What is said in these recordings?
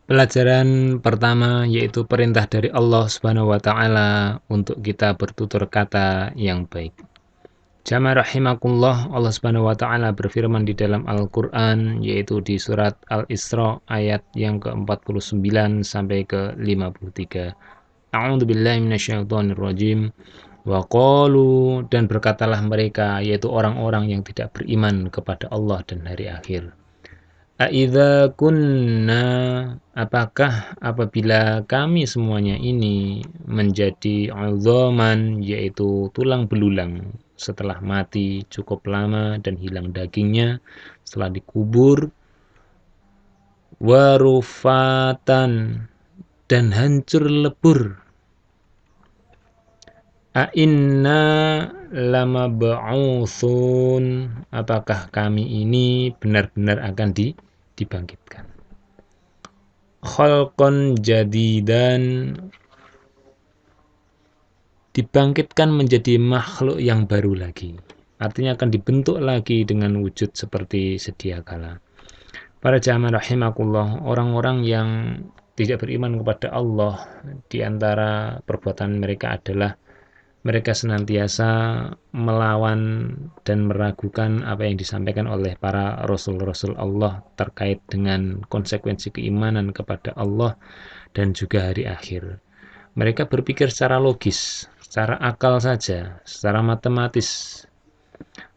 Pelajaran pertama yaitu perintah dari Allah Subhanahu wa taala untuk kita bertutur kata yang baik. Jamaah rahimakumullah, Allah Subhanahu wa taala berfirman di dalam Al-Qur'an yaitu di surat Al-Isra ayat yang ke-49 sampai ke-53. A'udzu billahi minasyaitonir rajim. Wa qalu, dan berkatalah mereka yaitu orang-orang yang tidak beriman kepada Allah dan hari akhir. Aidza kunna, apakah apabila kami semuanya ini menjadi udzaman, yaitu tulang belulang setelah mati cukup lama dan hilang dagingnya setelah dikubur, warufatan, dan hancur lebur, inna lamab'utsun, apakah kami ini benar-benar akan dibangkitkan. Khalqan jadidan, dibangkitkan menjadi makhluk yang baru lagi. Artinya akan dibentuk lagi dengan wujud seperti sedia kala. Para jamaah rahimakumullah, orang-orang yang tidak beriman kepada Allah, di antara perbuatan mereka adalah mereka senantiasa melawan dan meragukan apa yang disampaikan oleh para rasul-rasul Allah terkait dengan konsekuensi keimanan kepada Allah dan juga hari akhir. Mereka berpikir secara logis, secara akal saja, secara matematis.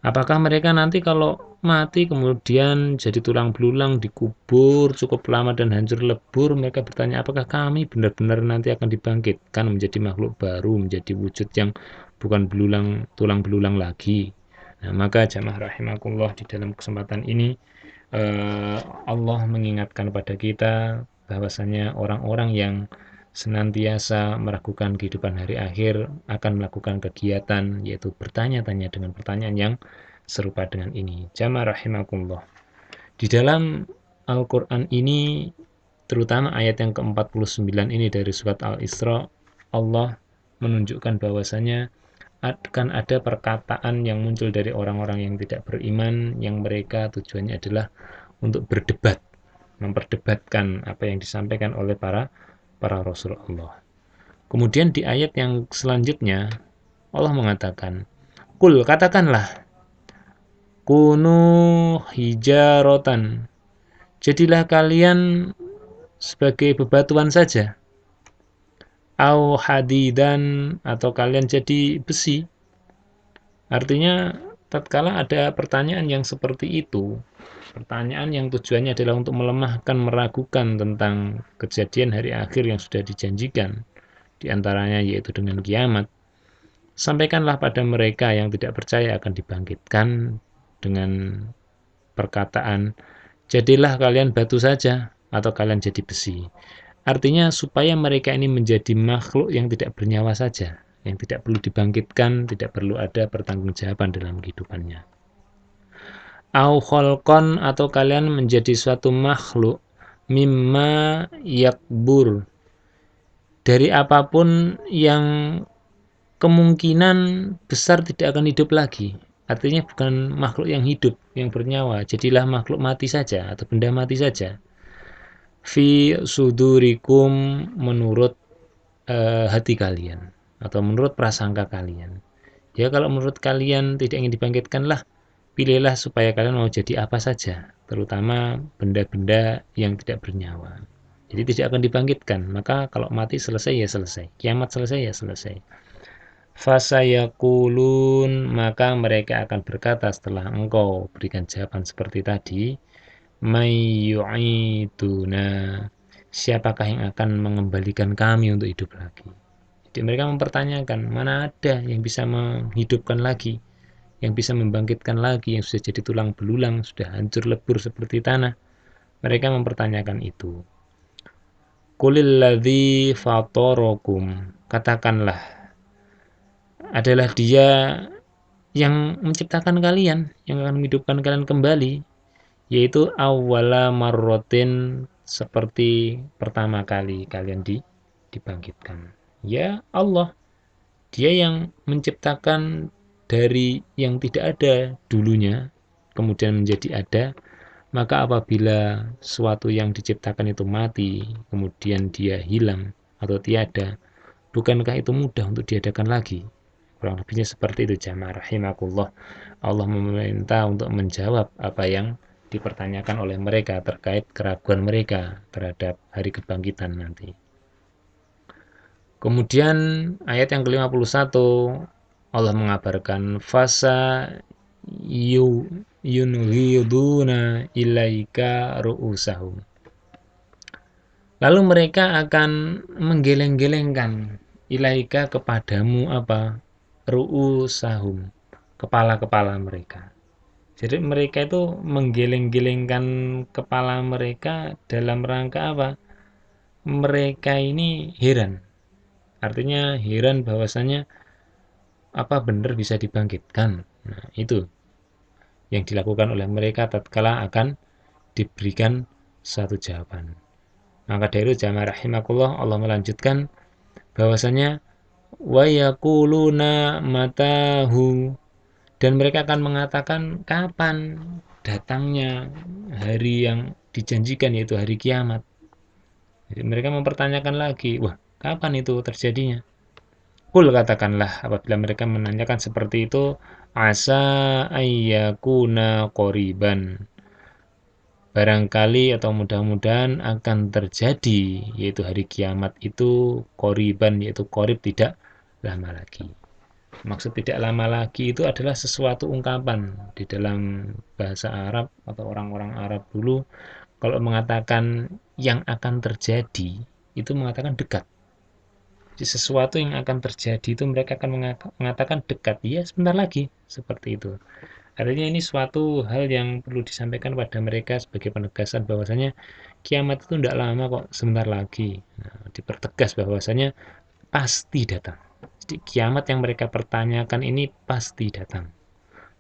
Apakah mereka nanti kalau mati kemudian jadi tulang belulang, dikubur cukup lama dan hancur lebur, mereka bertanya apakah kami benar-benar nanti akan dibangkitkan menjadi makhluk baru, menjadi wujud yang bukan belulang, tulang belulang lagi. Nah, maka jamaah rahimakumullah, di dalam kesempatan ini Allah mengingatkan pada kita bahwasanya orang-orang yang senantiasa meragukan kehidupan hari akhir akan melakukan kegiatan yaitu bertanya-tanya dengan pertanyaan yang serupa dengan ini. Jamaah rahimakumullah. Di dalam Al-Qur'an ini, terutama ayat yang ke-49 ini dari surat Al-Isra, Allah menunjukkan bahwasanya akan ada perkataan yang muncul dari orang-orang yang tidak beriman, yang mereka tujuannya adalah untuk berdebat, memperdebatkan apa yang disampaikan oleh para rasul Allah. Kemudian di ayat yang selanjutnya Allah mengatakan, "Kul, katakanlah, kunu hijarotan, jadilah kalian sebagai bebatuan saja, au hadidan, atau kalian jadi besi." Artinya tatkala ada pertanyaan yang seperti itu, pertanyaan yang tujuannya adalah untuk melemahkan, meragukan tentang kejadian hari akhir yang sudah dijanjikan, diantaranya yaitu dengan kiamat, sampaikanlah pada mereka yang tidak percaya akan dibangkitkan dengan perkataan, jadilah kalian batu saja atau kalian jadi besi. Artinya supaya mereka ini menjadi makhluk yang tidak bernyawa saja, yang tidak perlu dibangkitkan, tidak perlu ada pertanggungjawaban dalam kehidupannya. Au kholqon, atau kalian menjadi suatu makhluk, mimma yakbur, dari apapun yang kemungkinan besar tidak akan hidup lagi. Artinya bukan makhluk yang hidup, yang bernyawa, jadilah makhluk mati saja atau benda mati saja. Fi sudurikum, menurut hati kalian atau menurut prasangka kalian. Ya, kalau menurut kalian tidak ingin dibangkitkanlah, pilihlah supaya kalian mau jadi apa saja, terutama benda-benda yang tidak bernyawa. Jadi tidak akan dibangkitkan. Maka kalau mati selesai ya selesai, kiamat selesai ya selesai. Fasayakulun, maka mereka akan berkata setelah engkau berikan jawaban seperti tadi, mayyu'iduna, siapakah yang akan mengembalikan kami untuk hidup lagi. Jadi mereka mempertanyakan, mana ada yang bisa menghidupkan lagi, yang bisa membangkitkan lagi, yang sudah jadi tulang belulang, sudah hancur lebur seperti tanah. Mereka mempertanyakan itu. Qulilladzi fatarakum, katakanlah adalah dia yang menciptakan kalian, yang akan menghidupkan kalian kembali, yaitu awwala marrotin, seperti pertama kali kalian dibangkitkan. Ya Allah, dia yang menciptakan dari yang tidak ada dulunya, kemudian menjadi ada, Maka apabila suatu yang diciptakan itu mati, kemudian dia hilang atau tiada, bukankah itu mudah untuk diadakan lagi? Kurang lebihnya seperti itu jamaah rahimakumullah. Allah meminta untuk menjawab apa yang dipertanyakan oleh mereka terkait keraguan mereka terhadap hari kebangkitan nanti. Kemudian ayat yang ke-51 Allah mengabarkan fasa yunghiduna ilaika ru'usahum. Lalu mereka akan menggeleng-gelengkan ilaika kepadamu apa? Ru'usahum, kepala-kepala mereka. Jadi mereka itu menggeleng-gelengkan kepala mereka dalam rangka apa? Mereka ini heran. Artinya heran bahwasanya apa benar bisa dibangkitkan. Nah, itu yang dilakukan oleh mereka tatkala akan diberikan satu jawaban. Maka dari itu jamaah rahimakumullah Allah melanjutkan bahwasanya wa yaquluna matahu, dan mereka akan mengatakan kapan datangnya hari yang dijanjikan yaitu hari kiamat. Jadi mereka mempertanyakan lagi, wah kapan itu terjadinya? Kul katakanlah apabila mereka menanyakan seperti itu, asa ayyakuna qoriban. Barangkali atau mudah-mudahan akan terjadi yaitu hari kiamat itu qoriban, yaitu qorib tidak lama lagi. Maksud tidak lama lagi itu adalah sesuatu ungkapan di dalam bahasa Arab atau orang-orang Arab dulu kalau mengatakan yang akan terjadi itu mengatakan dekat. Jadi sesuatu yang akan terjadi itu mereka akan mengatakan dekat, ya sebentar lagi, seperti itu. Artinya ini suatu hal yang perlu disampaikan pada mereka sebagai penegasan bahwasanya kiamat itu tidak lama kok, sebentar lagi. Nah, dipertegas bahwasanya pasti datang. Jadi kiamat yang mereka pertanyakan ini pasti datang.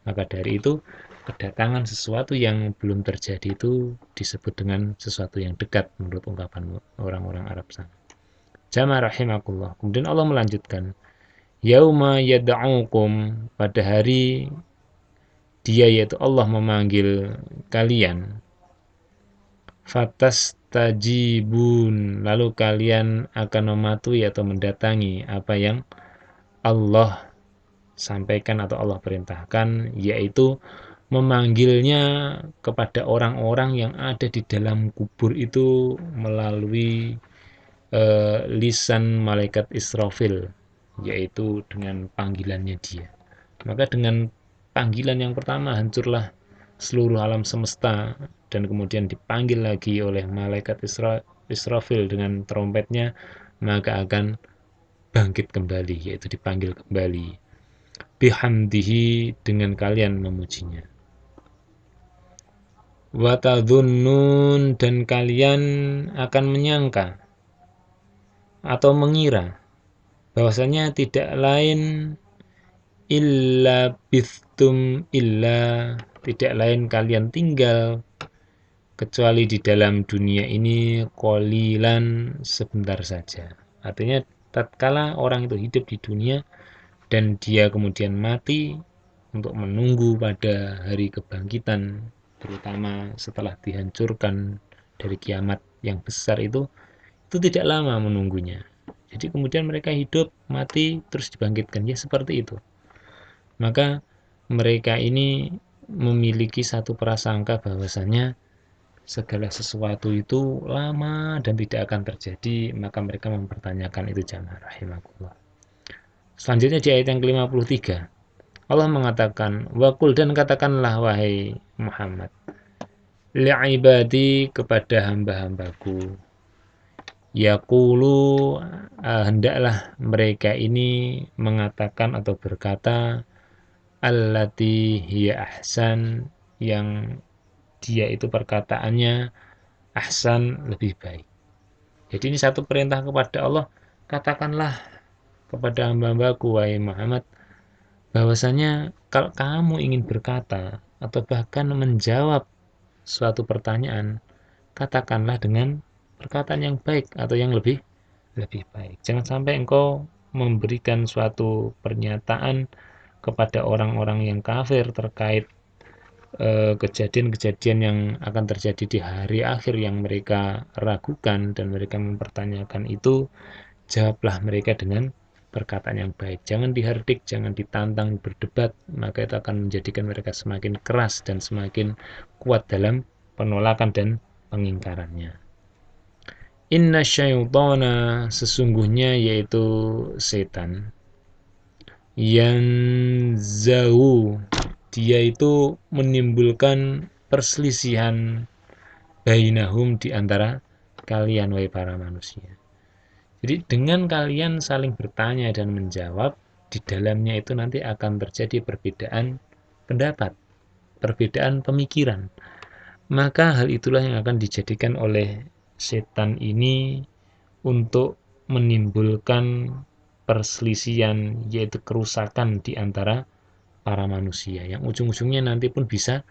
Maka dari itu kedatangan sesuatu yang belum terjadi itu disebut dengan sesuatu yang dekat menurut ungkapan orang-orang Arab sana. Jamaah rahimakumullah. Kemudian Allah melanjutkan, yauma yad'ukum, pada hari dia yaitu Allah memanggil kalian, fatas tajibun, lalu kalian akan mematuhi atau mendatangi apa yang Allah sampaikan atau Allah perintahkan, yaitu memanggilnya kepada orang-orang yang ada di dalam kubur itu melalui lisan malaikat Israfil, yaitu dengan panggilannya dia. Maka dengan panggilan yang pertama hancurlah seluruh alam semesta, dan kemudian dipanggil lagi oleh malaikat Israfil dengan trompetnya, maka akan bangkit kembali, yaitu dipanggil kembali. Bihamdihi, dengan kalian memujinya. Watadhunnun, dan kalian akan menyangka atau mengira bahwasanya tidak lain illa bithtum illa, tidak lain kalian tinggal kecuali di dalam dunia ini qalilan, sebentar saja. Artinya tatkala orang itu hidup di dunia dan dia kemudian mati untuk menunggu pada hari kebangkitan, terutama setelah dihancurkan dari kiamat yang besar itu tidak lama menunggunya. Jadi kemudian mereka hidup, mati, terus dibangkitkan, ya seperti itu. Maka mereka ini memiliki satu prasangka bahwasanya segala sesuatu itu lama dan tidak akan terjadi, maka mereka mempertanyakan itu jamaah rahimakumullah. Selanjutnya di ayat yang ke-53 Allah mengatakan, waqul, dan katakanlah wahai Muhammad, li'ibadi, kepada hamba-hambaku, yaqulu, hendaklah mereka ini mengatakan atau berkata, allati hiya ahsan, yang dia itu perkataannya ahsan, lebih baik. Jadi ini satu perintah kepada Allah, katakanlah kepada hamba-hambaku wahai Muhammad bahwasanya kalau kamu ingin berkata atau bahkan menjawab suatu pertanyaan, katakanlah dengan perkataan yang baik atau yang lebih baik. Jangan sampai engkau memberikan suatu pernyataan kepada orang-orang yang kafir terkait kejadian-kejadian yang akan terjadi di hari akhir yang mereka ragukan dan mereka mempertanyakan itu, jawablah mereka dengan perkataan yang baik. Jangan dihardik, jangan ditantang, berdebat, maka itu akan menjadikan mereka semakin keras dan semakin kuat dalam penolakan dan pengingkarannya. Inna syaitana, sesungguhnya yaitu setan, yanzahu, dia itu menimbulkan perselisihan bainahum di antara kalian wahai para manusia. Jadi dengan kalian saling bertanya dan menjawab, di dalamnya itu nanti akan terjadi perbedaan pendapat, perbedaan pemikiran. Maka hal itulah yang akan dijadikan oleh setan ini untuk menimbulkan perselisihan, yaitu kerusakan di antara para manusia, yang ujung-ujungnya nanti pun bisa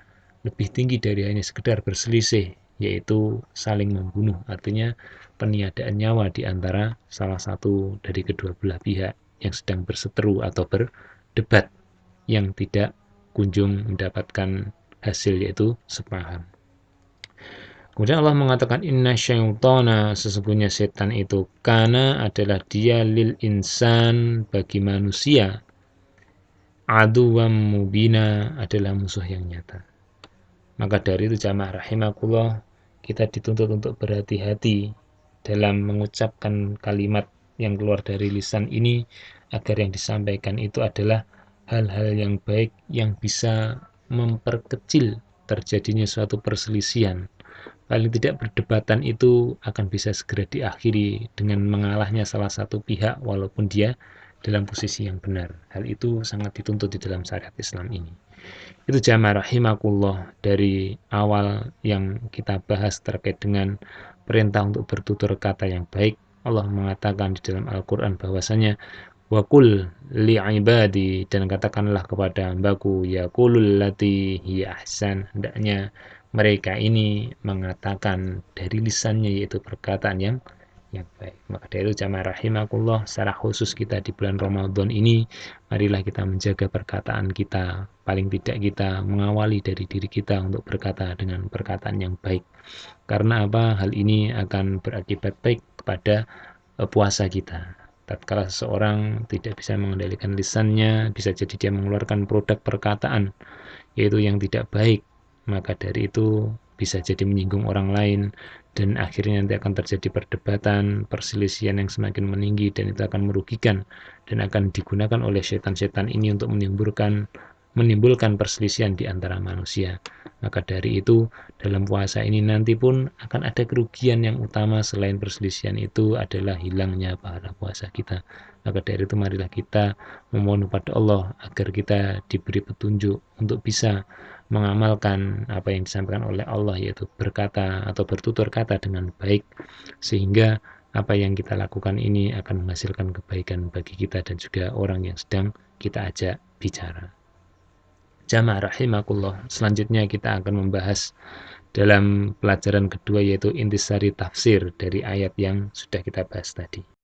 lebih tinggi dari hanya sekedar berselisih, yaitu saling membunuh, artinya peniadaan nyawa di antara salah satu dari kedua belah pihak yang sedang berseteru atau berdebat yang tidak kunjung mendapatkan hasil, yaitu sepaham. Kemudian Allah mengatakan inna syaitana, sesungguhnya setan itu kana adalah dia lil insan, bagi manusia, aduwam mubina, adalah musuh yang nyata. Maka dari itu jamaah rahimakumullah, kita dituntut untuk berhati-hati dalam mengucapkan kalimat yang keluar dari lisan ini, agar yang disampaikan itu adalah hal-hal yang baik yang bisa memperkecil terjadinya suatu perselisihan. Paling tidak perdebatan itu akan bisa segera diakhiri dengan mengalahnya salah satu pihak walaupun dia dalam posisi yang benar. Hal itu sangat dituntut di dalam syariat Islam ini. Itu jamaah rahimakumullah, dari awal yang kita bahas terkait dengan perintah untuk bertutur kata yang baik. Allah mengatakan di dalam Al-Quran bahwasanya wakul li'ibadi, dan katakanlah kepada hambaku, yaqulul lati hiya ahsan, hendaknya mereka ini mengatakan dari lisannya, yaitu perkataan yang baik. Maka dari itu jamaah rahimakumullah, secara khusus kita di bulan Ramadan ini, marilah kita menjaga perkataan kita. Paling tidak kita mengawali dari diri kita untuk berkata dengan perkataan yang baik. Karena apa? Hal ini akan berakibat baik kepada puasa kita. Tatkala seseorang tidak bisa mengendalikan lisannya, bisa jadi dia mengeluarkan produk perkataan yaitu yang tidak baik, maka dari itu bisa jadi menyinggung orang lain, dan akhirnya nanti akan terjadi perdebatan, perselisihan yang semakin meninggi, dan itu akan merugikan dan akan digunakan oleh setan-setan ini untuk menimbulkan perselisihan di antara manusia. Maka dari itu dalam puasa ini nanti pun akan ada kerugian yang utama selain perselisihan itu adalah hilangnya pahala puasa kita. Maka dari itu marilah kita memohon kepada Allah agar kita diberi petunjuk untuk bisa mengamalkan apa yang disampaikan oleh Allah, yaitu berkata atau bertutur kata dengan baik, sehingga apa yang kita lakukan ini akan menghasilkan kebaikan bagi kita dan juga orang yang sedang kita ajak bicara. Jamaah rahimakumullah, selanjutnya kita akan membahas dalam pelajaran kedua, yaitu intisari tafsir dari ayat yang sudah kita bahas tadi.